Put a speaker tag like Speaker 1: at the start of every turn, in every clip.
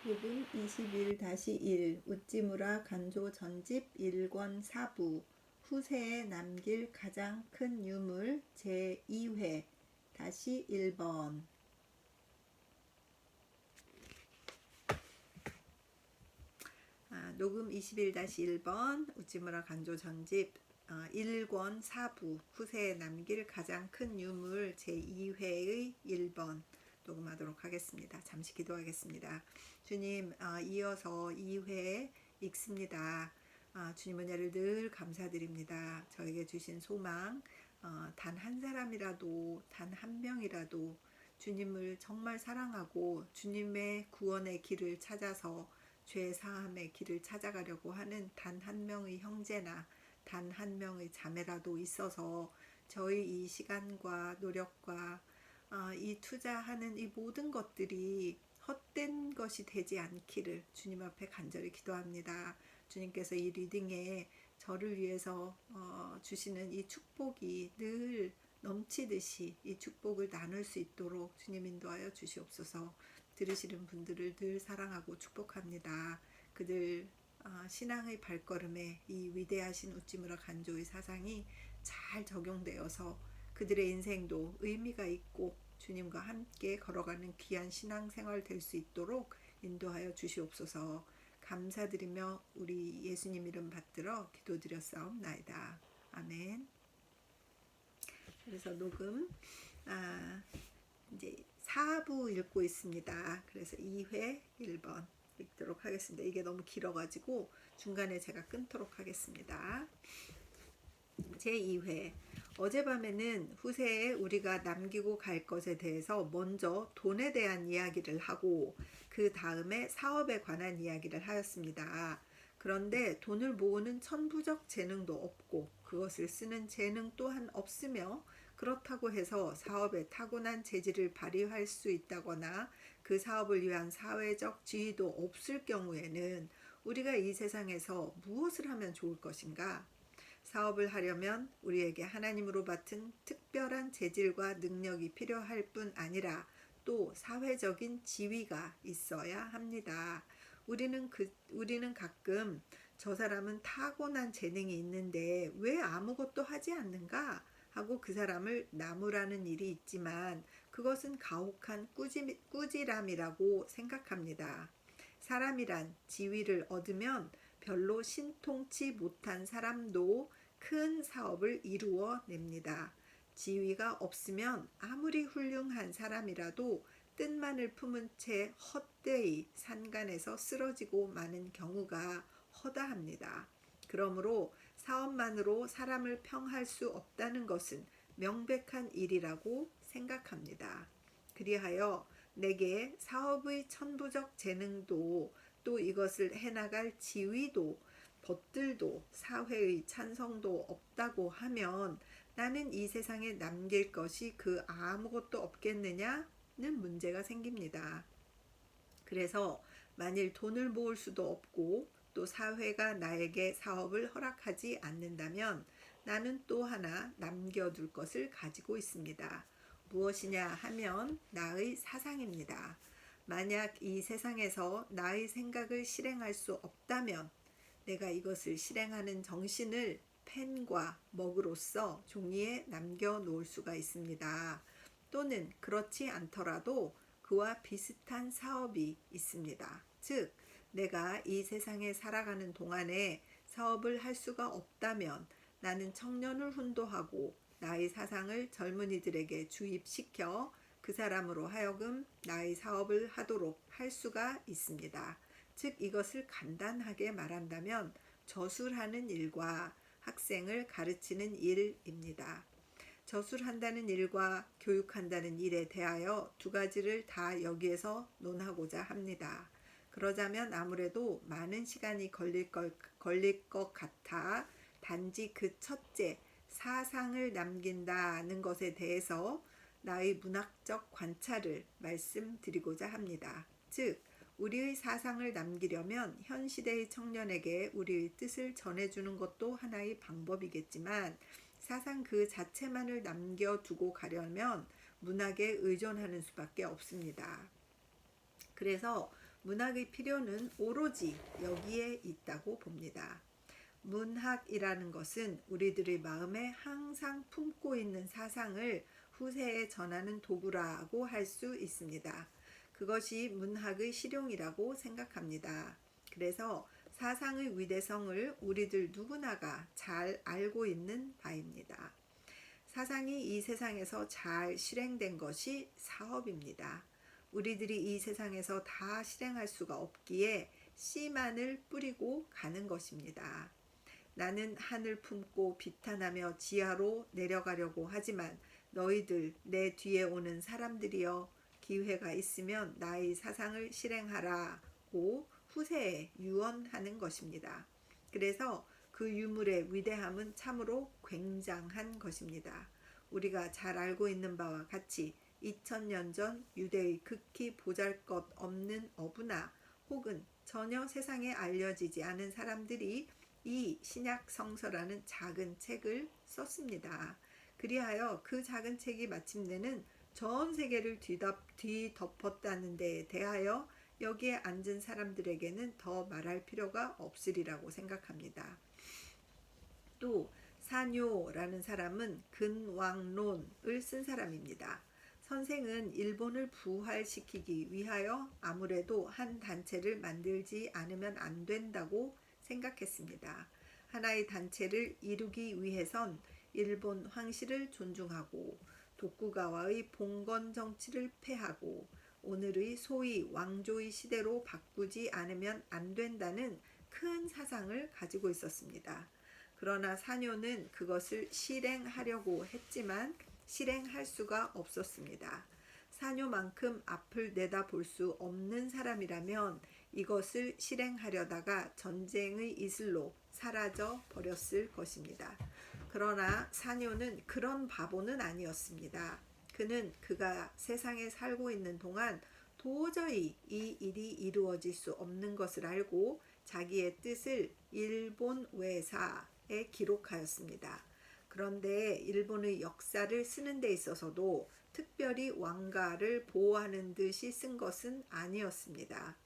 Speaker 1: 요금 21-1 우찌무라 간조 전집 1권 4부 후세에 남길 가장 큰 유물 제2회 다시 1번. 녹음 21-1번 우찌무라 간조 전집 1권 4부 후세에 남길 가장 큰 유물 제2회의 1번 녹음하도록 하겠습니다. 잠시 기도하겠습니다. 주님, 이어서 2회 읽습니다. 주님 은혜를 늘 감사드립니다. 저에게 주신 소망, 단 한 사람이라도, 단 한 명이라도 주님을 정말 사랑하고 주님의 구원의 길을 찾아서 죄 사함의 길을 찾아가려고 하는 단 한 명의 형제나 단 한 명의 자매라도 있어서 저희 이 시간과 노력과 이 투자하는 이 모든 것들이 헛된 것이 되지 않기를 주님 앞에 간절히 기도합니다. 주님께서 이 리딩에 저를 위해서 주시는 이 축복이 늘 넘치듯이 이 축복을 나눌 수 있도록 주님 인도하여 주시옵소서. 들으시는 분들을 늘 사랑하고 축복합니다. 그들 신앙의 발걸음에 이 위대하신 우찌무라 간조의 사상이 잘 적용되어서 그들의 인생도 의미가 있고 주님과 함께 걸어가는 귀한 신앙생활 될 수 있도록 인도하여 주시옵소서. 감사드리며 우리 예수님 이름 받들어 기도드렸사옵나이다. 아멘. 그래서 녹음 이제 4부 읽고 있습니다. 그래서 2회 1번 읽도록 하겠습니다. 이게 너무 길어가지고 중간에 제가 끊도록 하겠습니다. 제2회 어젯밤에는 후세에 우리가 남기고 갈 것에 대해서 먼저 돈에 대한 이야기를 하고 그 다음에 사업에 관한 이야기를 하였습니다. 그런데 돈을 모으는 천부적 재능도 없고 그것을 쓰는 재능 또한 없으며 그렇다고 해서 사업에 타고난 재질을 발휘할 수 있다거나 그 사업을 위한 사회적 지위도 없을 경우에는 우리가 이 세상에서 무엇을 하면 좋을 것인가? 사업을 하려면 우리에게 하나님으로 받은 특별한 재질과 능력이 필요할 뿐 아니라 또 사회적인 지위가 있어야 합니다. 우리는 가끔 저 사람은 타고난 재능이 있는데 왜 아무것도 하지 않는가 하고 그 사람을 나무라는 일이 있지만 그것은 가혹한 꾸지람이라고 생각합니다. 사람이란 지위를 얻으면 별로 신통치 못한 사람도 큰 사업을 이루어냅니다. 지위가 없으면 아무리 훌륭한 사람이라도 뜻만을 품은 채 헛되이 산간에서 쓰러지고 마는 경우가 허다합니다. 그러므로 사업만으로 사람을 평할 수 없다는 것은 명백한 일이라고 생각합니다. 그리하여 내게 사업의 천부적 재능도 또 이것을 해나갈 지위도 벗들도 사회의 찬성도 없다고 하면 나는 이 세상에 남길 것이 그 아무것도 없겠느냐는 문제가 생깁니다. 그래서 만일 돈을 모을 수도 없고 또 사회가 나에게 사업을 허락하지 않는다면 나는 또 하나 남겨둘 것을 가지고 있습니다. 무엇이냐 하면 나의 사상입니다. 만약 이 세상에서 나의 생각을 실행할 수 없다면 내가 이것을 실행하는 정신을 펜과 먹으로써 종이에 남겨놓을 수가 있습니다. 또는 그렇지 않더라도 그와 비슷한 사업이 있습니다. 즉, 내가 이 세상에 살아가는 동안에 사업을 할 수가 없다면 나는 청년을 훈도하고 나의 사상을 젊은이들에게 주입시켜 그 사람으로 하여금 나의 사업을 하도록 할 수가 있습니다. 즉 이것을 간단하게 말한다면 저술하는 일과 학생을 가르치는 일입니다. 저술한다는 일과 교육한다는 일에 대하여 두 가지를 다 여기에서 논하고자 합니다. 그러자면 아무래도 많은 시간이 걸릴 것 같아 단지 그 첫째 사상을 남긴다는 것에 대해서 나의 문학적 관찰을 말씀드리고자 합니다. 즉 우리의 사상을 남기려면 현 시대의 청년에게 우리의 뜻을 전해주는 것도 하나의 방법이겠지만 사상 그 자체만을 남겨두고 가려면 문학에 의존하는 수밖에 없습니다. 그래서 문학의 필요는 오로지 여기에 있다고 봅니다. 문학이라는 것은 우리들의 마음에 항상 품고 있는 사상을 후세에 전하는 도구라고 할 수 있습니다. 그것이 문학의 실용이라고 생각합니다. 그래서 사상의 위대성을 우리들 누구나가 잘 알고 있는 바입니다. 사상이 이 세상에서 잘 실행된 것이 사업입니다. 우리들이 이 세상에서 다 실행할 수가 없기에 씨만을 뿌리고 가는 것입니다. 나는 하늘 품고 비탄하며 지하로 내려가려고 하지만 너희들 내 뒤에 오는 사람들이여 기회가 있으면 나의 사상을 실행하라고 후세에 유언하는 것입니다. 그래서 그 유물의 위대함은 참으로 굉장한 것입니다. 우리가 잘 알고 있는 바와 같이 2000년 전 유대의 극히 보잘것없는 어부나 혹은 전혀 세상에 알려지지 않은 사람들이 이 신약 성서라는 작은 책을 썼습니다. 그리하여 그 작은 책이 마침내는 전 세계를 뒤덮었다는 데에 대하여 여기에 앉은 사람들에게는 더 말할 필요가 없으리라고 생각합니다. 또 사뇨라는 사람은 근왕론을 쓴 사람입니다. 선생은 일본을 부활시키기 위하여 아무래도 한 단체를 만들지 않으면 안 된다고 생각했습니다. 하나의 단체를 이루기 위해선 일본 황실을 존중하고 도쿠가와의 봉건 정치를 폐하고 오늘의 소위 왕조의 시대로 바꾸지 않으면 안 된다는 큰 사상을 가지고 있었습니다. 그러나 사뇨는 그것을 실행하려고 했지만 실행할 수가 없었습니다. 사뇨만큼 앞을 내다볼 수 없는 사람이라면 이것을 실행하려다가 전쟁의 이슬로 사라져 버렸을 것입니다. 그러나 사뇨는 그런 바보는 아니었습니다. 그는 그가 세상에 살고 있는 동안 도저히 이 일이 이루어질 수 없는 것을 알고 자기의 뜻을 일본 외사에 기록하였습니다. 그런데 일본의 역사를 쓰는 데 있어서도 특별히 왕가를 보호하는 듯이 쓴 것은 아니었습니다.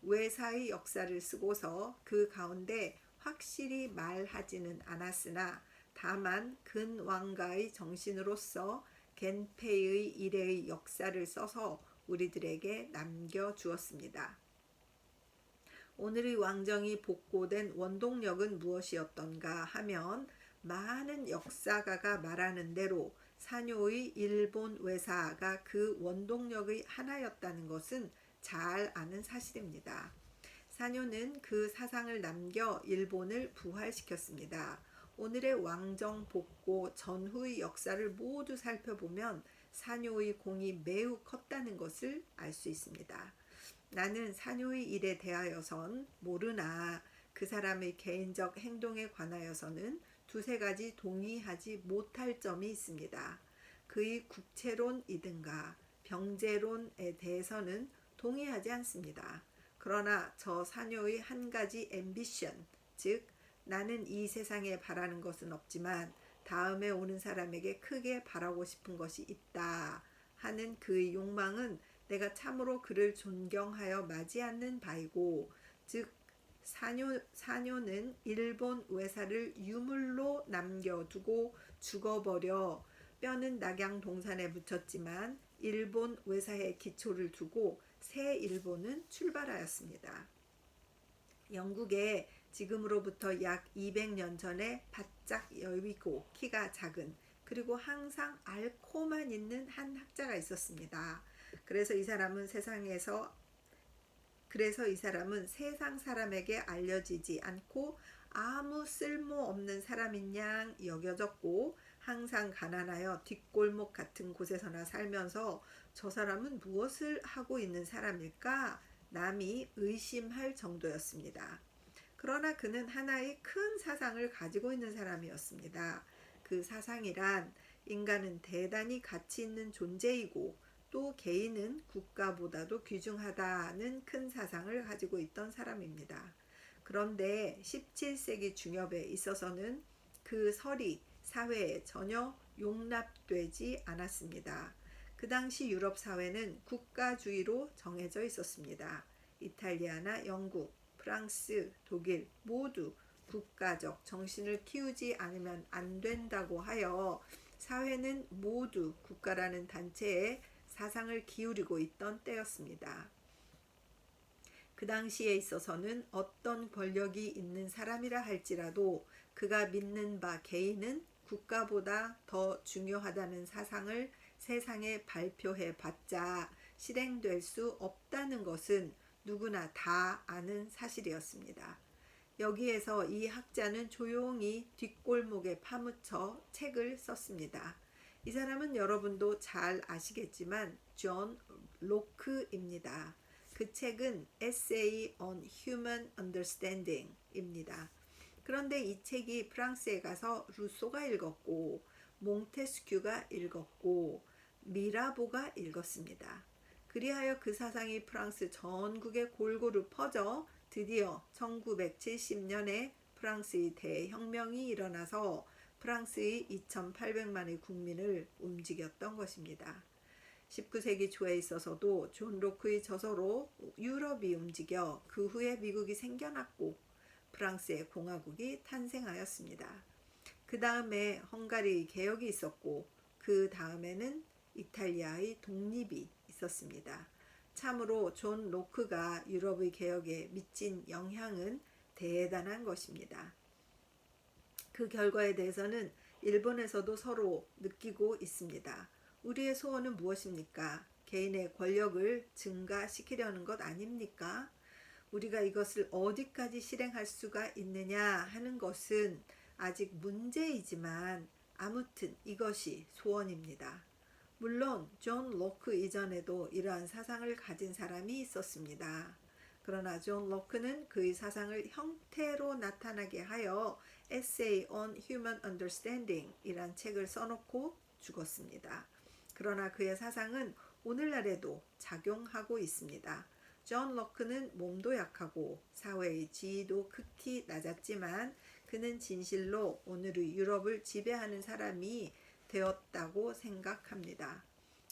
Speaker 1: 외사의 역사를 쓰고서 그 가운데 확실히 말하지는 않았으나 다만 근왕가의 정신으로서 겐페이의 일의 역사를 써서 우리들에게 남겨주었습니다. 오늘의 왕정이 복고된 원동력은 무엇이었던가 하면 많은 역사가가 말하는 대로 사뇨의 일본 외사가 그 원동력의 하나였다는 것은 잘 아는 사실입니다. 사뇨는 그 사상을 남겨 일본을 부활시켰습니다. 오늘의 왕정 복고 전후의 역사를 모두 살펴보면 사뇨의 공이 매우 컸다는 것을 알 수 있습니다. 나는 사뇨의 일에 대하여선 모르나 그 사람의 개인적 행동에 관하여서는 두세 가지 동의하지 못할 점이 있습니다. 그의 국채론이든가 병제론에 대해서는 동의하지 않습니다. 그러나 저 사뇨의 한 가지 앰비션, 즉 나는 이 세상에 바라는 것은 없지만 다음에 오는 사람에게 크게 바라고 싶은 것이 있다 하는 그의 욕망은 내가 참으로 그를 존경하여 맞이 않는 바이고, 즉 사뇨는 일본 외사를 유물로 남겨두고 죽어버려 뼈는 낙양동산에 묻혔지만 일본 외사에 기초를 두고 새 일본은 출발하였습니다. 영국에 지금으로부터 약 200년 전에 바짝 여위고 키가 작은 그리고 항상 앓고만 있는 한 학자가 있었습니다. 그래서 이 사람은 세상 사람에게 알려지지 않고 아무 쓸모없는 사람인 양 여겨졌고 항상 가난하여 뒷골목 같은 곳에서나 살면서 저 사람은 무엇을 하고 있는 사람일까? 남이 의심할 정도였습니다. 그러나 그는 하나의 큰 사상을 가지고 있는 사람이었습니다. 그 사상이란 인간은 대단히 가치 있는 존재이고 또 개인은 국가보다도 귀중하다는 큰 사상을 가지고 있던 사람입니다. 그런데 17세기 중엽에 있어서는 그 설이 사회에 전혀 용납되지 않았습니다. 그 당시 유럽 사회는 국가주의로 정해져 있었습니다. 이탈리아나 영국, 프랑스, 독일 모두 국가적 정신을 키우지 않으면 안 된다고 하여 사회는 모두 국가라는 단체에 사상을 기울이고 있던 때였습니다. 그 당시에 있어서는 어떤 권력이 있는 사람이라 할지라도 그가 믿는 바 개인은 국가보다 더 중요하다는 사상을 세상에 발표해 봤자 실행될 수 없다는 것은 누구나 다 아는 사실이었습니다. 여기에서 이 학자는 조용히 뒷골목에 파묻혀 책을 썼습니다. 이 사람은 여러분도 잘 아시겠지만 존 로크입니다. 그 책은 Essay on Human Understanding 입니다. 그런데 이 책이 프랑스에 가서 루소가 읽었고 몽테스큐가 읽었고 미라보가 읽었습니다. 그리하여 그 사상이 프랑스 전국에 골고루 퍼져 드디어 1970년에 프랑스의 대혁명이 일어나서 프랑스의 2800만의 국민을 움직였던 것입니다. 19세기 초에 있어서도 존 로크의 저서로 유럽이 움직여 그 후에 미국이 생겨났고 프랑스의 공화국이 탄생하였습니다. 그 다음에 헝가리의 개혁이 있었고 그 다음에는 이탈리아의 독립이 있었습니다. 참으로 존 로크가 유럽의 개혁에 미친 영향은 대단한 것입니다. 그 결과에 대해서는 일본에서도 서로 느끼고 있습니다. 우리의 소원은 무엇입니까? 개인의 권력을 증가시키려는 것 아닙니까? 우리가 이것을 어디까지 실행할 수가 있느냐 하는 것은 아직 문제이지만 아무튼 이것이 소원입니다. 물론 존 로크 이전에도 이러한 사상을 가진 사람이 있었습니다. 그러나 존 로크는 그의 사상을 형태로 나타나게 하여 Essay on Human Understanding 이란 책을 써놓고 죽었습니다. 그러나 그의 사상은 오늘날에도 작용하고 있습니다. 존 로크는 몸도 약하고 사회의 지위도 극히 낮았지만 그는 진실로 오늘의 유럽을 지배하는 사람이 되었다고 생각합니다.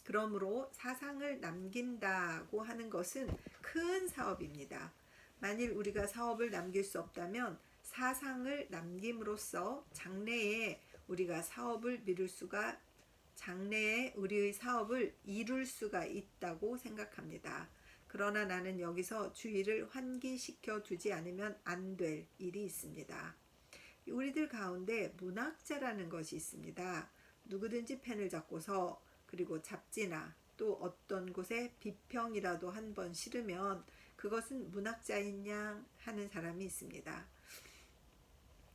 Speaker 1: 그러므로 사상을 남긴다고 하는 것은 큰 사업입니다. 만일 우리가 사업을 남길 수 없다면 사상을 남김으로써 장래에 우리가 사업을 장래에 우리의 사업을 이룰 수가 있다고 생각합니다. 그러나 나는 여기서 주의를 환기시켜 두지 않으면 안 될 일이 있습니다. 우리들 가운데 문학자라는 것이 있습니다. 누구든지 펜을 잡고서 그리고 잡지나 또 어떤 곳에 비평이라도 한 번 실으면 그것은 문학자인 양 하는 사람이 있습니다.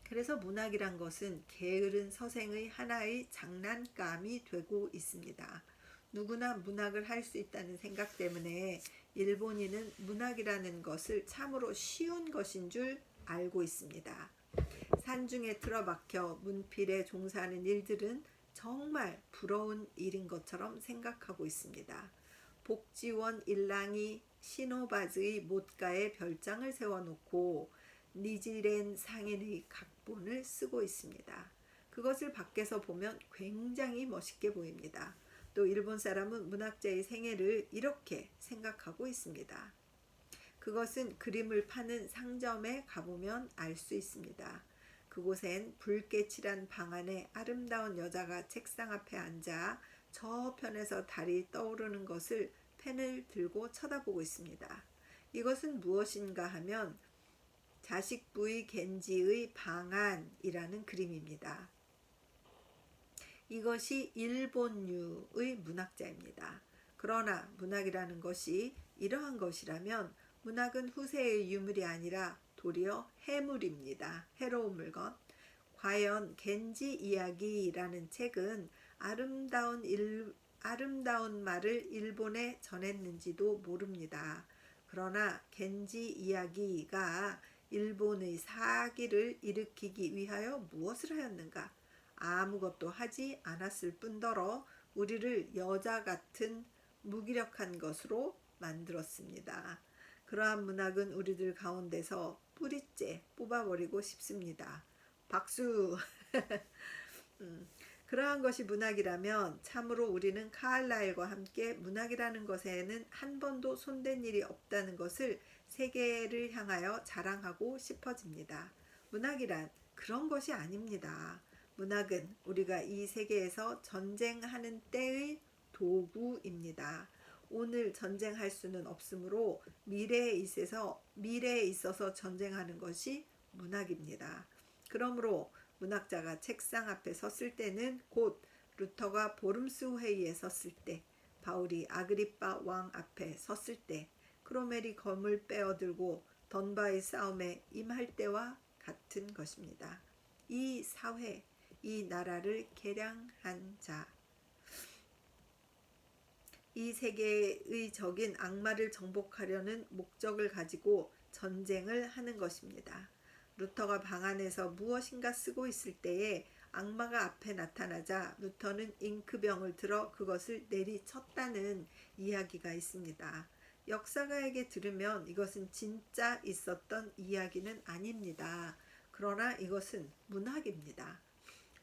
Speaker 1: 그래서 문학이란 것은 게으른 서생의 하나의 장난감이 되고 있습니다. 누구나 문학을 할 수 있다는 생각 때문에 일본인은 문학이라는 것을 참으로 쉬운 것인 줄 알고 있습니다. 산중에 틀어박혀 문필에 종사하는 일들은 정말 부러운 일인 것처럼 생각하고 있습니다. 복지원 일랑이 시노바즈의 못가에 별장을 세워놓고 니지렌 상인의 각본을 쓰고 있습니다. 그것을 밖에서 보면 굉장히 멋있게 보입니다. 또 일본 사람은 문학자의 생애를 이렇게 생각하고 있습니다. 그것은 그림을 파는 상점에 가보면 알 수 있습니다. 그곳엔 붉게 칠한 방 안에 아름다운 여자가 책상 앞에 앉아 저편에서 달이 떠오르는 것을 펜을 들고 쳐다보고 있습니다. 이것은 무엇인가 하면 자식부의 겐지의 방안이라는 그림입니다. 이것이 일본류의 문학자입니다. 그러나 문학이라는 것이 이러한 것이라면 문학은 후세의 유물이 아니라 도리어 해물입니다. 해로운 물건. 과연 겐지 이야기라는 책은 아름다운 말을 일본에 전했는지도 모릅니다. 그러나 겐지 이야기가 일본의 사기를 일으키기 위하여 무엇을 하였는가? 아무것도 하지 않았을 뿐더러 우리를 여자 같은 무기력한 것으로 만들었습니다. 그러한 문학은 우리들 가운데서 뿌리째 뽑아버리고 싶습니다. 박수! 그러한 것이 문학이라면 참으로 우리는 카를라일과 함께 문학이라는 것에는 한 번도 손댄 일이 없다는 것을 세계를 향하여 자랑하고 싶어집니다. 문학이란 그런 것이 아닙니다. 문학은 우리가 이 세계에서 전쟁하는 때의 도구입니다. 오늘 전쟁할 수는 없으므로 미래에 있어서 전쟁하는 것이 문학입니다. 그러므로 문학자가 책상 앞에 섰을 때는 곧 루터가 보름스 회의에 섰을 때, 바울이 아그리빠 왕 앞에 섰을 때, 크로멜이 검을 빼어들고 던바의 싸움에 임할 때와 같은 것입니다. 이 사회, 이 나라를 개량한 자, 이 세계의 적인 악마를 정복하려는 목적을 가지고 전쟁을 하는 것입니다. 루터가 방 안에서 무엇인가 쓰고 있을 때에 악마가 앞에 나타나자 루터는 잉크병을 들어 그것을 내리쳤다는 이야기가 있습니다. 역사가에게 들으면 이것은 진짜 있었던 이야기는 아닙니다. 그러나 이것은 문학입니다.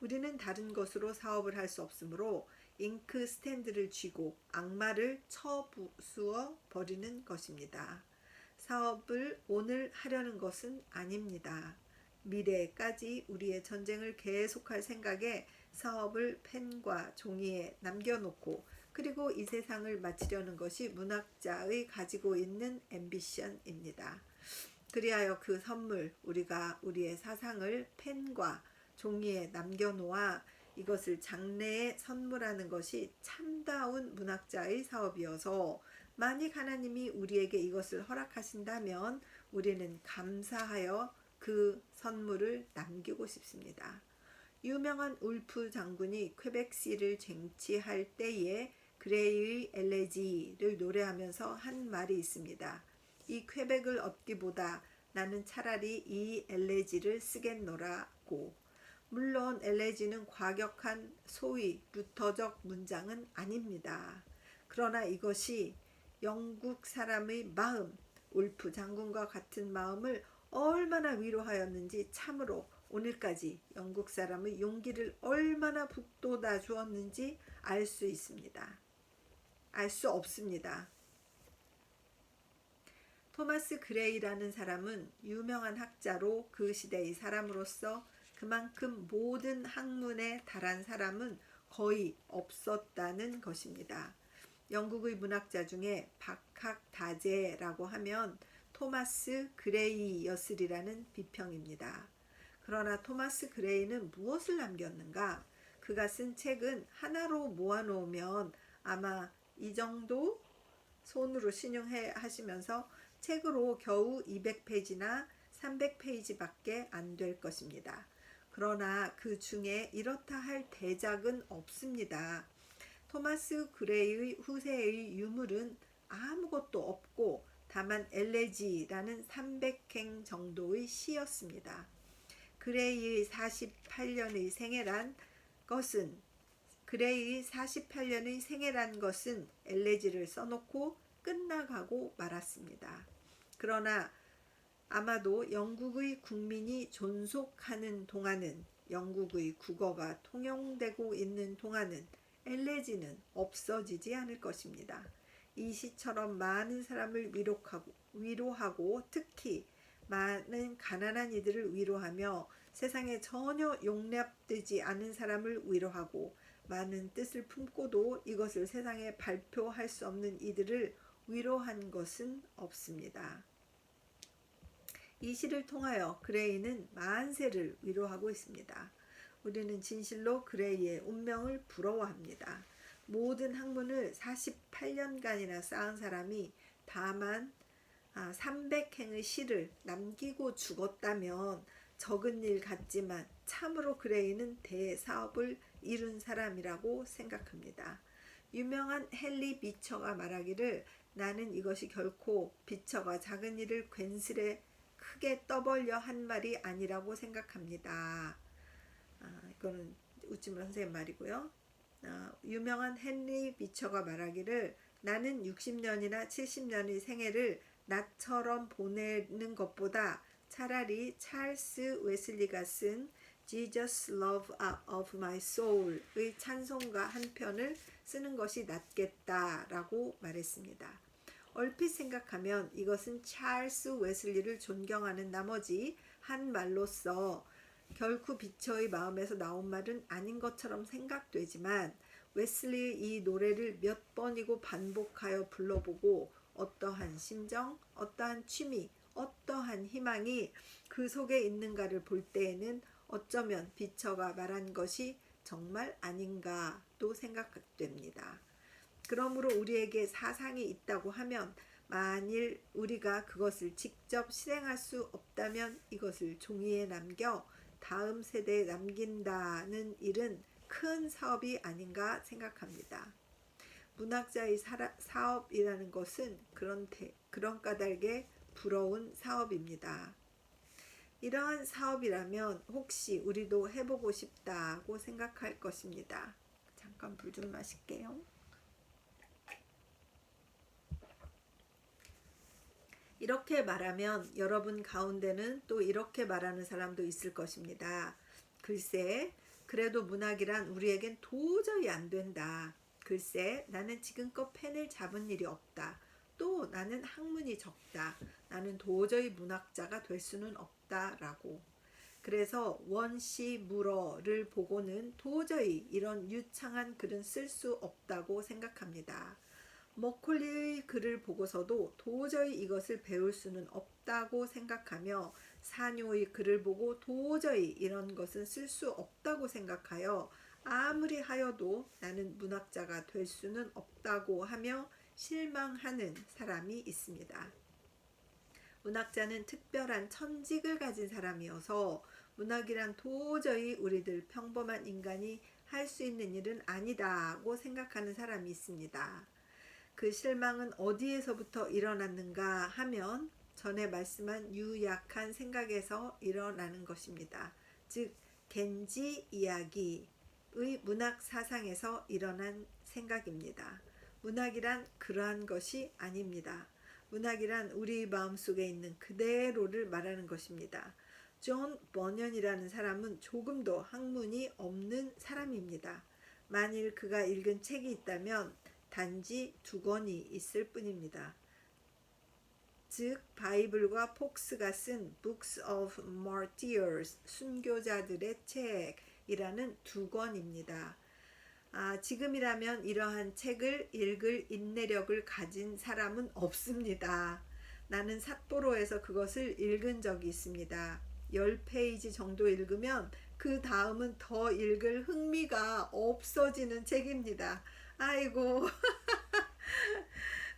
Speaker 1: 우리는 다른 것으로 사업을 할 수 없으므로 잉크 스탠드를 쥐고 악마를 쳐부수어 버리는 것입니다. 사업을 오늘 하려는 것은 아닙니다. 미래까지 우리의 전쟁을 계속할 생각에 사업을 펜과 종이에 남겨놓고 그리고 이 세상을 마치려는 것이 문학자의 가지고 있는 앰비션입니다. 그리하여 그 선물, 우리가 우리의 사상을 펜과 종이에 남겨놓아 이것을 장래에 선물하는 것이 참다운 문학자의 사업이어서 만약 하나님이 우리에게 이것을 허락하신다면 우리는 감사하여 그 선물을 남기고 싶습니다. 유명한 울프 장군이 퀘벡시를 쟁취할 때에 그레이의 엘레지를 노래하면서 한 말이 있습니다. 이 퀘벡을 얻기보다 나는 차라리 이 엘레지를 쓰겠노라고. 물론 엘레지는 과격한 소위 루터적 문장은 아닙니다. 그러나 이것이 영국 사람의 마음, 울프 장군과 같은 마음을 얼마나 위로하였는지 참으로 오늘까지 영국 사람의 용기를 얼마나 북돋아 주었는지 알 수 있습니다. 알 수 없습니다. 토마스 그레이라는 사람은 유명한 학자로 그 시대의 사람으로서 그만큼 모든 학문에 달한 사람은 거의 없었다는 것입니다. 영국의 문학자 중에 박학다재라고 하면 토마스 그레이였으리라는 비평입니다. 그러나 토마스 그레이는 무엇을 남겼는가? 그가 쓴 책은 하나로 모아놓으면 아마 이 정도 손으로 신용해 하시면서 책으로 겨우 200페이지나 300페이지밖에 안 될 것입니다. 그러나 그 중에 이렇다 할 대작은 없습니다. 토마스 그레이의 후세의 유물은 아무것도 없고 다만 엘레지라는 300행 정도의 시였습니다. 그레이의 48년의 생애란 것은 엘레지를 써놓고 끝나가고 말았습니다. 그러나 아마도 영국의 국민이 존속하는 동안은, 영국의 국어가 통용되고 있는 동안은 엘레지는 없어지지 않을 것입니다. 이 시처럼 많은 사람을 위로하고 특히 많은 가난한 이들을 위로하며 세상에 전혀 용납되지 않은 사람을 위로하고 많은 뜻을 품고도 이것을 세상에 발표할 수 없는 이들을 위로한 것은 없습니다. 이 시를 통하여 그레이는 만세를 위로하고 있습니다. 우리는 진실로 그레이의 운명을 부러워합니다. 모든 학문을 48년간이나 쌓은 사람이 다만 300행의 시를 남기고 죽었다면 적은 일 같지만 참으로 그레이는 대사업을 이룬 사람이라고 생각합니다. 유명한 헨리 비처가 말하기를 나는 이것이 결코 비처가 작은 일을 괜스레 크게 떠벌려 한 말이 아니라고 생각합니다. 이거는 우찌물 선생님 말이고요. 유명한 헨리 비처가 말하기를 나는 60년이나 70년의 생애를 나처럼 보내는 것보다 차라리 찰스 웨슬리가 쓴 Jesus Love of My Soul의 찬송가 한 편을 쓰는 것이 낫겠다라고 말했습니다. 얼핏 생각하면 이것은 찰스 웨슬리를 존경하는 나머지 한 말로서 결코 비처의 마음에서 나온 말은 아닌 것처럼 생각되지만 웨슬리의 이 노래를 몇 번이고 반복하여 불러보고 어떠한 심정, 어떠한 취미, 어떠한 희망이 그 속에 있는가를 볼 때에는 어쩌면 비처가 말한 것이 정말 아닌가 또 생각됩니다. 그러므로 우리에게 사상이 있다고 하면 만일 우리가 그것을 직접 실행할 수 없다면 이것을 종이에 남겨 다음 세대에 남긴다는 일은 큰 사업이 아닌가 생각합니다. 문학자의 사업이라는 것은 그런 까닭에 부러운 사업입니다. 이러한 사업이라면 혹시 우리도 해보고 싶다고 생각할 것입니다. 잠깐 물 좀 마실게요. 이렇게 말하면 여러분 가운데는 또 이렇게 말하는 사람도 있을 것입니다. 글쎄, 그래도 문학이란 우리에겐 도저히 안 된다. 글쎄, 나는 지금껏 펜을 잡은 일이 없다. 또 나는 학문이 적다. 나는 도저히 문학자가 될 수는 없다. 라고. 그래서 원시 물어를 보고는 도저히 이런 유창한 글은 쓸 수 없다고 생각합니다. 머콜리의 글을 보고서도 도저히 이것을 배울 수는 없다고 생각하며 사뇨의 글을 보고 도저히 이런 것은 쓸 수 없다고 생각하여 아무리 하여도 나는 문학자가 될 수는 없다고 하며 실망하는 사람이 있습니다. 문학자는 특별한 천직을 가진 사람이어서 문학이란 도저히 우리들 평범한 인간이 할 수 있는 일은 아니다고 생각하는 사람이 있습니다. 그 실망은 어디에서부터 일어났는가 하면 전에 말씀한 유약한 생각에서 일어나는 것입니다. 즉 겐지 이야기의 문학 사상에서 일어난 생각입니다. 문학이란 그러한 것이 아닙니다. 문학이란 우리 마음속에 있는 그대로를 말하는 것입니다. 존 버년이라는 사람은 조금도 학문이 없는 사람입니다. 만일 그가 읽은 책이 있다면 단지 2권이 있을 뿐입니다. 즉 바이블과 폭스가 쓴 Books of Martyrs, 순교자들의 책이라는 2권입니다. 지금이라면 이러한 책을 읽을 인내력을 가진 사람은 없습니다. 나는 삿포로에서 그것을 읽은 적이 있습니다. 10페이지 정도 읽으면 그 다음은 더 읽을 흥미가 없어지는 책입니다. 아이고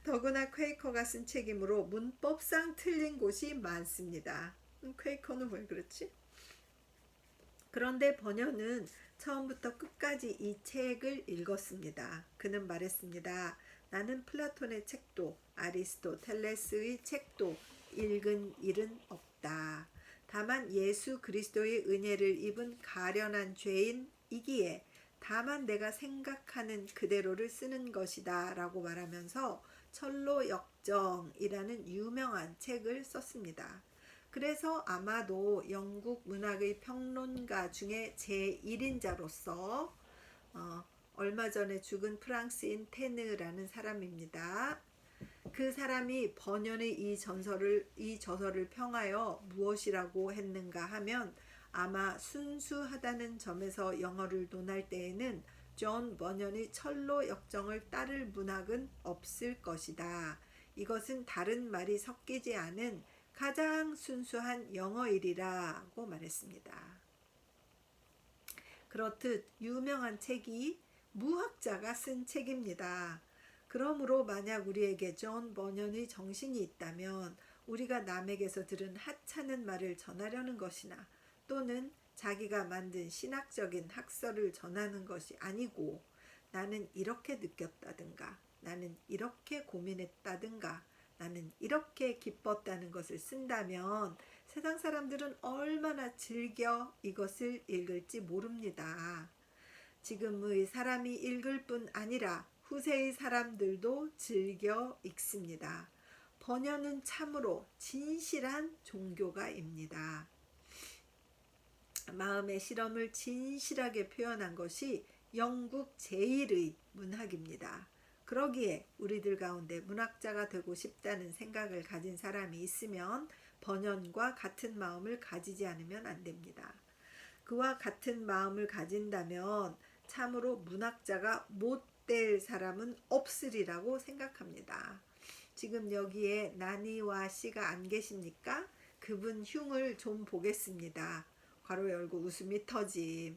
Speaker 1: 더구나 퀘이커가 쓴 책이므로 문법상 틀린 곳이 많습니다. 퀘이커는 왜 그렇지? 그런데 버녀는 처음부터 끝까지 이 책을 읽었습니다. 그는 말했습니다. 나는 플라톤의 책도 아리스토텔레스의 책도 읽은 일은 없다. 다만 예수 그리스도의 은혜를 입은 가련한 죄인이기에 다만 내가 생각하는 그대로를 쓰는 것이다 라고 말하면서 철로역정이라는 유명한 책을 썼습니다. 그래서 아마도 영국 문학의 평론가 중에 제1인자로서 얼마 전에 죽은 프랑스인 테느라는 사람입니다. 그 사람이 번연의 이 저서를 평하여 무엇이라고 했는가 하면 아마 순수하다는 점에서 영어를 논할 때에는 존 버년의 철로 역정을 따를 문학은 없을 것이다. 이것은 다른 말이 섞이지 않은 가장 순수한 영어일이라고 말했습니다. 그렇듯 유명한 책이 무학자가 쓴 책입니다. 그러므로 만약 우리에게 존 버년의 정신이 있다면 우리가 남에게서 들은 하찮은 말을 전하려는 것이나 또는 자기가 만든 신학적인 학설을 전하는 것이 아니고 나는 이렇게 느꼈다든가 나는 이렇게 고민했다든가 나는 이렇게 기뻤다는 것을 쓴다면 세상 사람들은 얼마나 즐겨 이것을 읽을지 모릅니다. 지금의 사람이 읽을 뿐 아니라 후세의 사람들도 즐겨 읽습니다. 번연은 참으로 진실한 종교가입니다. 마음의 실험을 진실하게 표현한 것이 영국 제1의 문학입니다. 그러기에 우리들 가운데 문학자가 되고 싶다는 생각을 가진 사람이 있으면 번연과 같은 마음을 가지지 않으면 안 됩니다. 그와 같은 마음을 가진다면 참으로 문학자가 못 될 사람은 없으리라고 생각합니다. 지금 여기에 나니와 씨가 안 계십니까? 그분 흉을 좀 보겠습니다. 괄호 열고 웃음이 터짐.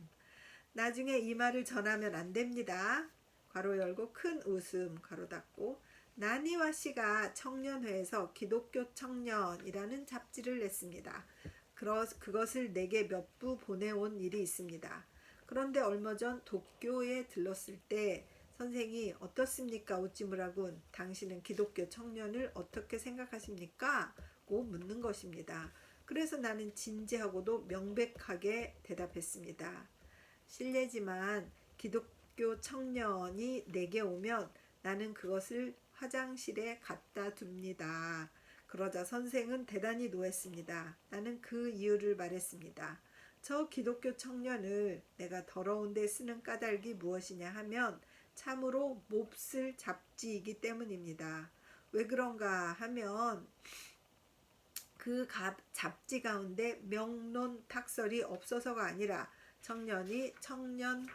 Speaker 1: 나중에 이 말을 전하면 안 됩니다. 괄호 열고 큰 웃음 괄호 닫고. 나니와 씨가 청년회에서 기독교 청년이라는 잡지를 냈습니다. 그것을 내게 몇 부 보내온 일이 있습니다. 그런데 얼마 전 도쿄에 들렀을 때 선생이 어떻습니까? 오찌무라군. 당신은 기독교 청년을 어떻게 생각하십니까? 고 묻는 것입니다. 그래서 나는 진지하고도 명백하게 대답했습니다. 실례지만 기독교 청년이 내게 오면 나는 그것을 화장실에 갖다 둡니다. 그러자 선생은 대단히 노했습니다. 나는 그 이유를 말했습니다. 저 기독교 청년을 내가 더러운 데 쓰는 까닭이 무엇이냐 하면 참으로 몹쓸 잡지이기 때문입니다. 왜 그런가 하면 그 잡지 가운데 명론탁설이 없어서가 아니라 청년이 청년답지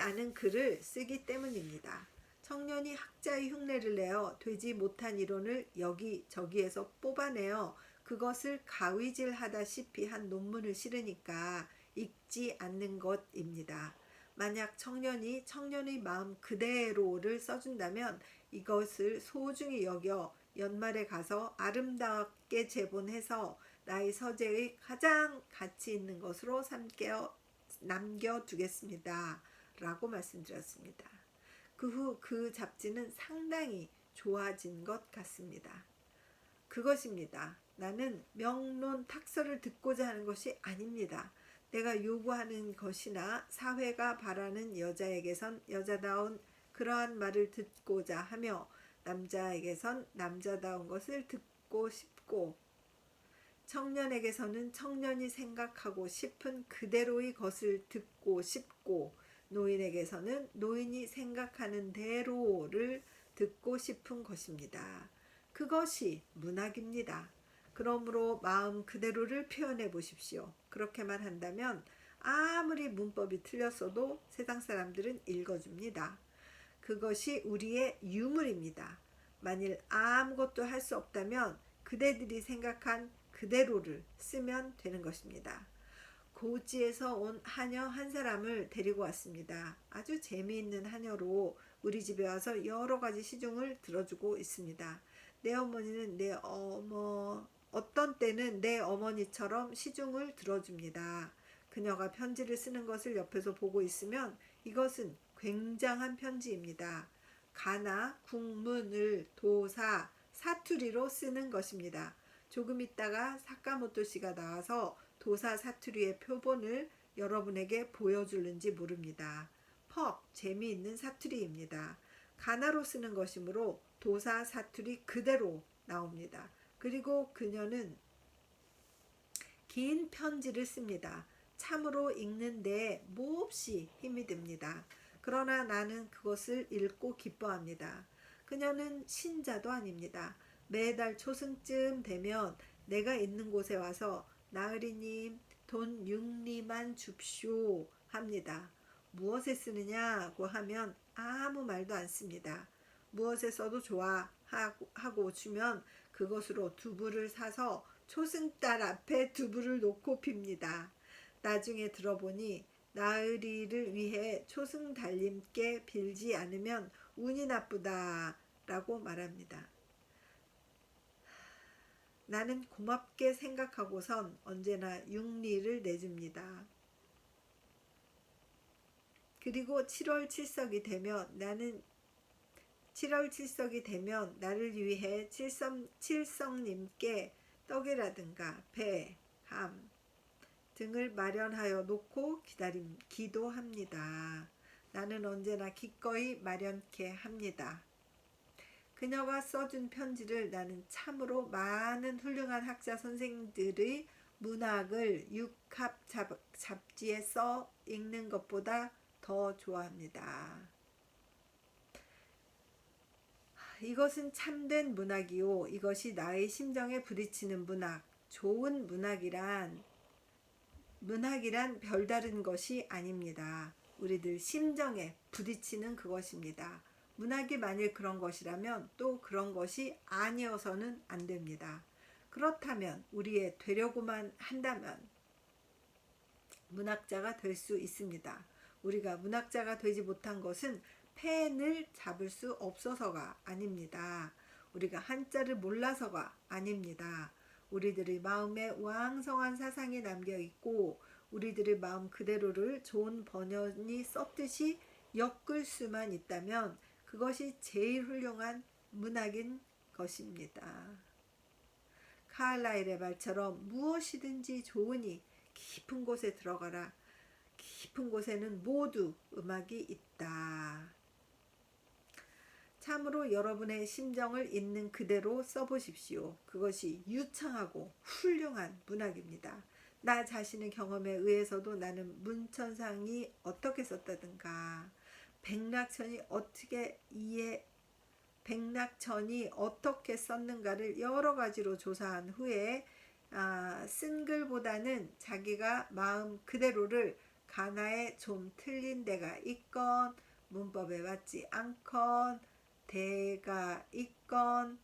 Speaker 1: 않은 글을 쓰기 때문입니다. 청년이 학자의 흉내를 내어 되지 못한 이론을 여기저기에서 뽑아내어 그것을 가위질하다시피 한 논문을 실으니까 읽지 않는 것입니다. 만약 청년이 청년의 마음 그대로를 써준다면 이것을 소중히 여겨 연말에 가서 아름답게 제본해서 나의 서재의 가장 가치 있는 것으로 남겨두겠습니다. 라고 말씀드렸습니다. 그 후 그 잡지는 상당히 좋아진 것 같습니다. 그것입니다. 나는 명론탁설을 듣고자 하는 것이 아닙니다. 내가 요구하는 것이나 사회가 바라는 여자에게선 여자다운 그러한 말을 듣고자 하며 남자에게선 남자다운 것을 듣고 싶고 청년에게서는 청년이 생각하고 싶은 그대로의 것을 듣고 싶고 노인에게서는 노인이 생각하는 대로를 듣고 싶은 것입니다. 그것이 문학입니다. 그러므로 마음 그대로를 표현해 보십시오. 그렇게만 한다면 아무리 문법이 틀렸어도 세상 사람들은 읽어줍니다. 그것이 우리의 유물입니다. 만일 아무것도 할 수 없다면 그대들이 생각한 그대로를 쓰면 되는 것입니다. 고지에서 온 하녀 한 사람을 데리고 왔습니다. 아주 재미있는 하녀로 우리 집에 와서 여러 가지 시중을 들어주고 있습니다. 내 어머니는 어떤 때는 내 어머니처럼 시중을 들어줍니다. 그녀가 편지를 쓰는 것을 옆에서 보고 있으면 이것은 굉장한 편지입니다. 가나, 국문을 도사, 사투리로 쓰는 것입니다. 조금 있다가 사카모토 씨가 나와서 도사 사투리의 표본을 여러분에게 보여줄는지 모릅니다. 퍽 재미있는 사투리입니다. 가나로 쓰는 것이므로 도사 사투리 그대로 나옵니다. 그리고 그녀는 긴 편지를 씁니다. 참으로 읽는데 몹시 힘이 듭니다. 그러나 나는 그것을 읽고 기뻐합니다. 그녀는 신자도 아닙니다. 매달 초승쯤 되면 내가 있는 곳에 와서 나으리님 돈 6리만 줍쇼 합니다. 무엇에 쓰느냐고 하면 아무 말도 안 씁니다. 무엇에 써도 좋아 하고 주면 그것으로 두부를 사서 초승달 앞에 두부를 놓고 핍니다. 나중에 들어보니 나으리를 위해 초승달님께 빌지 않으면 운이 나쁘다 라고 말합니다. 나는 고맙게 생각하고선 언제나 6리를 내줍니다. 그리고 7월 7석이 되면 나를 위해 칠성님께 떡이라든가 배, 함 등을 마련하여 놓고 기도합니다. 나는 언제나 기꺼이 마련케 합니다. 그녀가 써준 편지를 나는 참으로 많은 훌륭한 학자 선생들의 문학을 육합 잡지에 써 읽는 것보다 더 좋아합니다. 이것은 참된 문학이요. 이것이 나의 심정에 부딪히는 문학. 좋은 문학이란 별다른 것이 아닙니다. 우리들 심정에 부딪히는 그것입니다. 문학이 만일 그런 것이라면 또 그런 것이 아니어서는 안 됩니다. 그렇다면 우리의 되려고만 한다면 문학자가 될 수 있습니다. 우리가 문학자가 되지 못한 것은 펜을 잡을 수 없어서가 아닙니다. 우리가 한자를 몰라서가 아닙니다. 우리들의 마음에 왕성한 사상이 남겨 있고 우리들의 마음 그대로를 좋은 번연이 썼듯이 엮을 수만 있다면 그것이 제일 훌륭한 문학인 것입니다. 카를라일의 말처럼 무엇이든지 좋으니 깊은 곳에 들어가라. 깊은 곳에는 모두 음악이 있다. 참으로 여러분의 심정을 있는 그대로 써보십시오. 그것이 유창하고 훌륭한 문학입니다. 나 자신의 경험에 의해서도 나는 문천상이 어떻게 썼다든가 백낙천이 어떻게 썼는가를 여러 가지로 조사한 후에 쓴 글보다는 자기가 마음 그대로를 가나에 좀 틀린 데가 있건 문법에 맞지 않건 대가 있건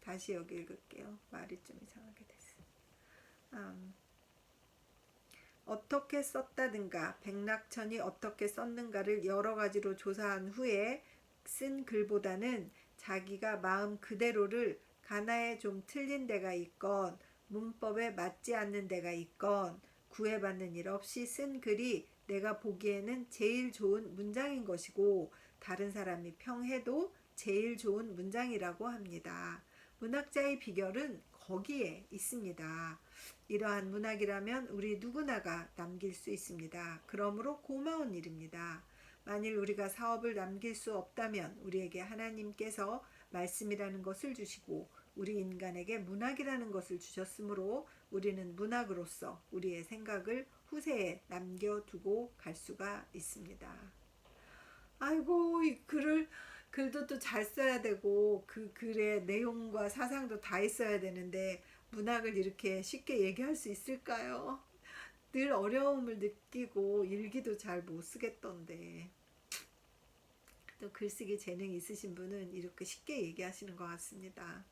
Speaker 1: 다시 여기 읽을게요. 말이 좀 이상하게 됐어. 어떻게 썼다든가 백낙천이 어떻게 썼는가를 여러 가지로 조사한 후에 쓴 글보다는 자기가 마음 그대로를 가나에 좀 틀린 데가 있건 문법에 맞지 않는 데가 있건 구애받는 일 없이 쓴 글이 내가 보기에는 제일 좋은 문장인 것이고 다른 사람이 평해도 제일 좋은 문장이라고 합니다. 문학자의 비결은 거기에 있습니다. 이러한 문학이라면 우리 누구나가 남길 수 있습니다. 그러므로 고마운 일입니다. 만일 우리가 사업을 남길 수 없다면 우리에게 하나님께서 말씀이라는 것을 주시고 우리 인간에게 문학이라는 것을 주셨으므로 우리는 문학으로서 우리의 생각을 후세에 남겨두고 갈 수가 있습니다. 아이고, 이 글도 또 잘 써야 되고 그 글의 내용과 사상도 다 있어야 되는데 문학을 이렇게 쉽게 얘기할 수 있을까요? 늘 어려움을 느끼고 일기도 잘 못 쓰겠던데 또 글쓰기 재능 있으신 분은 이렇게 쉽게 얘기하시는 것 같습니다.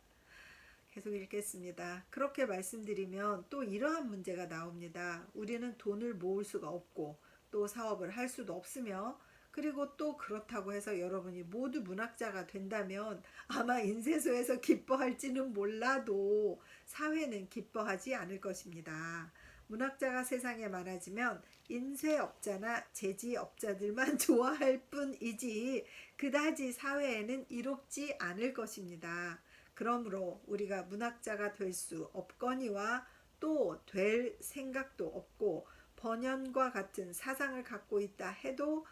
Speaker 1: 계속 읽겠습니다. 그렇게 말씀드리면 또 이러한 문제가 나옵니다. 우리는 돈을 모을 수가 없고 또 사업을 할 수도 없으며 그리고 또 그렇다고 해서 여러분이 모두 문학자가 된다면 아마 인쇄소에서 기뻐할지는 몰라도 사회는 기뻐하지 않을 것입니다. 문학자가 세상에 많아지면 인쇄업자나 제지업자들만 좋아할 뿐이지 그다지 사회에는 이롭지 않을 것입니다. 그러므로 우리가 문학자가 될 수 없거니와 또 될 생각도 없고 번연과 같은 사상을 갖고 있다 해도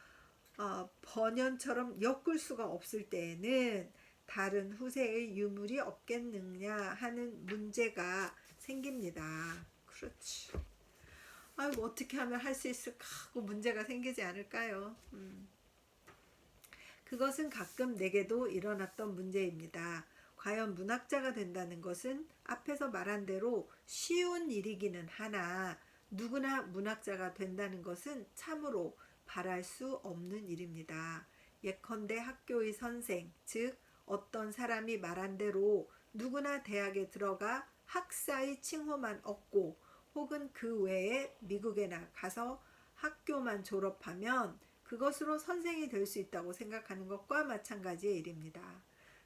Speaker 1: 번연처럼 엮을 수가 없을 때에는 다른 후세의 유물이 없겠느냐 하는 문제가 생깁니다. 그렇지. 아이고 어떻게 하면 할 수 있을까 하고 문제가 생기지 않을까요? 그것은 가끔 내게도 일어났던 문제입니다. 과연 문학자가 된다는 것은 앞에서 말한 대로 쉬운 일이기는 하나 누구나 문학자가 된다는 것은 참으로 바랄 수 없는 일입니다. 예컨대 학교의 선생, 즉 어떤 사람이 말한 대로 누구나 대학에 들어가 학사의 칭호만 얻고 혹은 그 외에 미국에나 가서 학교만 졸업하면 그것으로 선생이 될 수 있다고 생각하는 것과 마찬가지의 일입니다.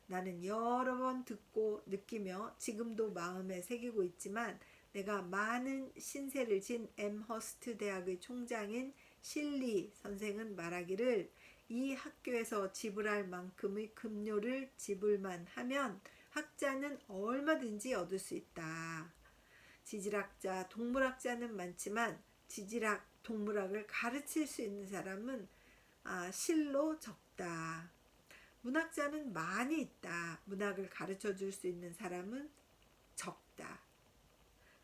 Speaker 1: 나는 여러 번 듣고 느끼며 지금도 마음에 새기고 있지만 내가 많은 신세를 진 엠허스트 대학의 총장인 실리 선생은 말하기를 이 학교에서 지불할 만큼의 급료를 지불만 하면 학자는 얼마든지 얻을 수 있다. 지질학자, 동물학자는 많지만 지질학, 동물학을 가르칠 수 있는 사람은 실로 적다. 문학자는 많이 있다. 문학을 가르쳐 줄 수 있는 사람은 적다.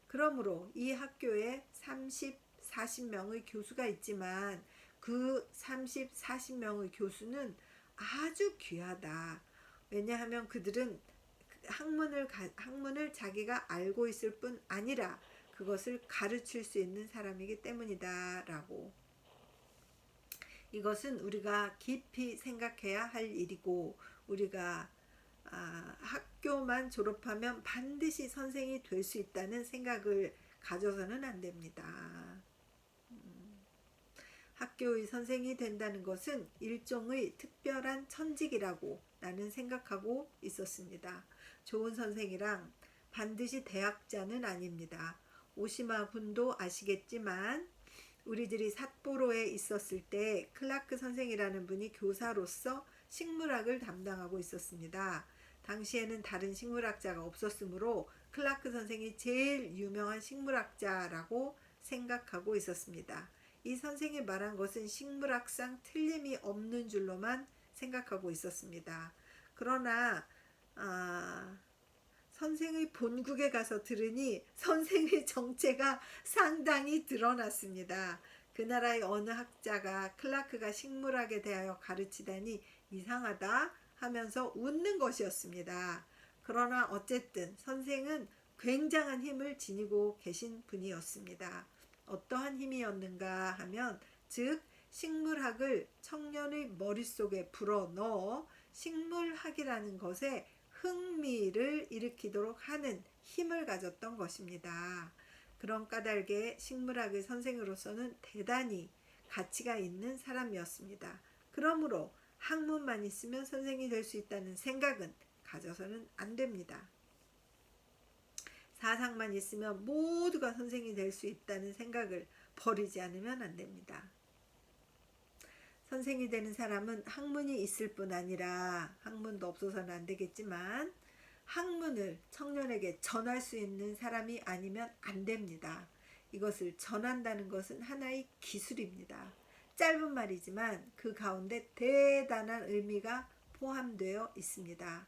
Speaker 1: 그러므로 이 학교에 30, 40명의 교수가 있지만 그 30, 40명의 교수는 아주 귀하다. 왜냐하면 그들은 학문을 자기가 알고 있을 뿐 아니라 그것을 가르칠 수 있는 사람이기 때문이다 라고. 이것은 우리가 깊이 생각해야 할 일이고, 우리가 학교만 졸업하면 반드시 선생이 될 수 있다는 생각을 가져서는 안 됩니다. 학교의 선생이 된다는 것은 일종의 특별한 천직이라고 나는 생각하고 있었습니다. 좋은 선생이랑 반드시 대학자는 아닙니다. 오시마 군도 아시겠지만 우리들이 삿포로에 있었을 때 클라크 선생이라는 분이 교사로서 식물학을 담당하고 있었습니다. 당시에는 다른 식물학자가 없었으므로 클라크 선생이 제일 유명한 식물학자라고 생각하고 있었습니다. 이 선생이 말한 것은 식물학상 틀림이 없는 줄로만 생각하고 있었습니다. 그러나 선생의 본국에 가서 들으니 선생의 정체가 상당히 드러났습니다. 그 나라의 어느 학자가 클라크가 식물학에 대하여 가르치다니 이상하다 하면서 웃는 것이었습니다. 그러나 어쨌든 선생은 굉장한 힘을 지니고 계신 분이었습니다. 어떠한 힘이었는가 하면, 즉 식물학을 청년의 머릿속에 불어넣어 식물학이라는 것에 흥미를 일으키도록 하는 힘을 가졌던 것입니다. 그런 까닭에 식물학의 선생으로서는 대단히 가치가 있는 사람이었습니다. 그러므로 학문만 있으면 선생이 될 수 있다는 생각은 가져서는 안 됩니다. 사상만 있으면 모두가 선생이 될 수 있다는 생각을 버리지 않으면 안 됩니다. 선생이 되는 사람은 학문이 있을 뿐 아니라, 학문도 없어서는 안 되겠지만 학문을 청년에게 전할 수 있는 사람이 아니면 안 됩니다. 이것을 전한다는 것은 하나의 기술입니다. 짧은 말이지만 그 가운데 대단한 의미가 포함되어 있습니다.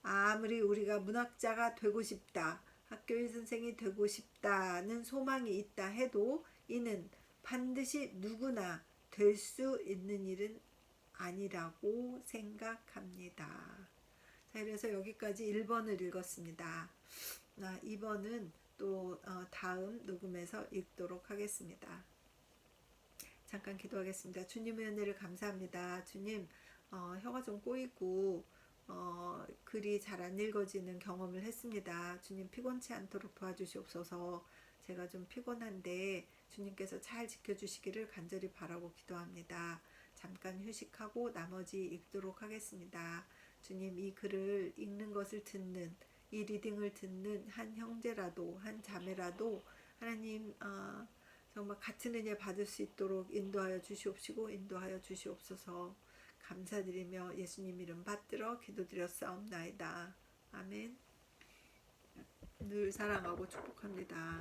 Speaker 1: 아무리 우리가 문학자가 되고 싶다, 학교의 선생이 되고 싶다는 소망이 있다 해도 이는 반드시 누구나 될 수 있는 일은 아니라고 생각합니다. 자, 그래서 여기까지 1번을 읽었습니다. 2번은 또 다음 녹음에서 읽도록 하겠습니다. 잠깐 기도하겠습니다. 주님의 은혜를 감사합니다. 주님, 혀가 좀 꼬이고 글이 잘 안 읽어지는 경험을 했습니다. 주님, 피곤치 않도록 도와주시옵소서. 제가 좀 피곤한데 주님께서 잘 지켜주시기를 간절히 바라고 기도합니다. 잠깐 휴식하고 나머지 읽도록 하겠습니다. 주님, 이 글을 읽는 것을 듣는, 이 리딩을 듣는 한 형제라도, 한 자매라도 하나님 정말 같은 은혜 받을 수 있도록 인도하여 주시옵시고 인도하여 주시옵소서. 감사드리며 예수님 이름 받들어 기도드렸사옵나이다. 아멘. 늘 사랑하고 축복합니다.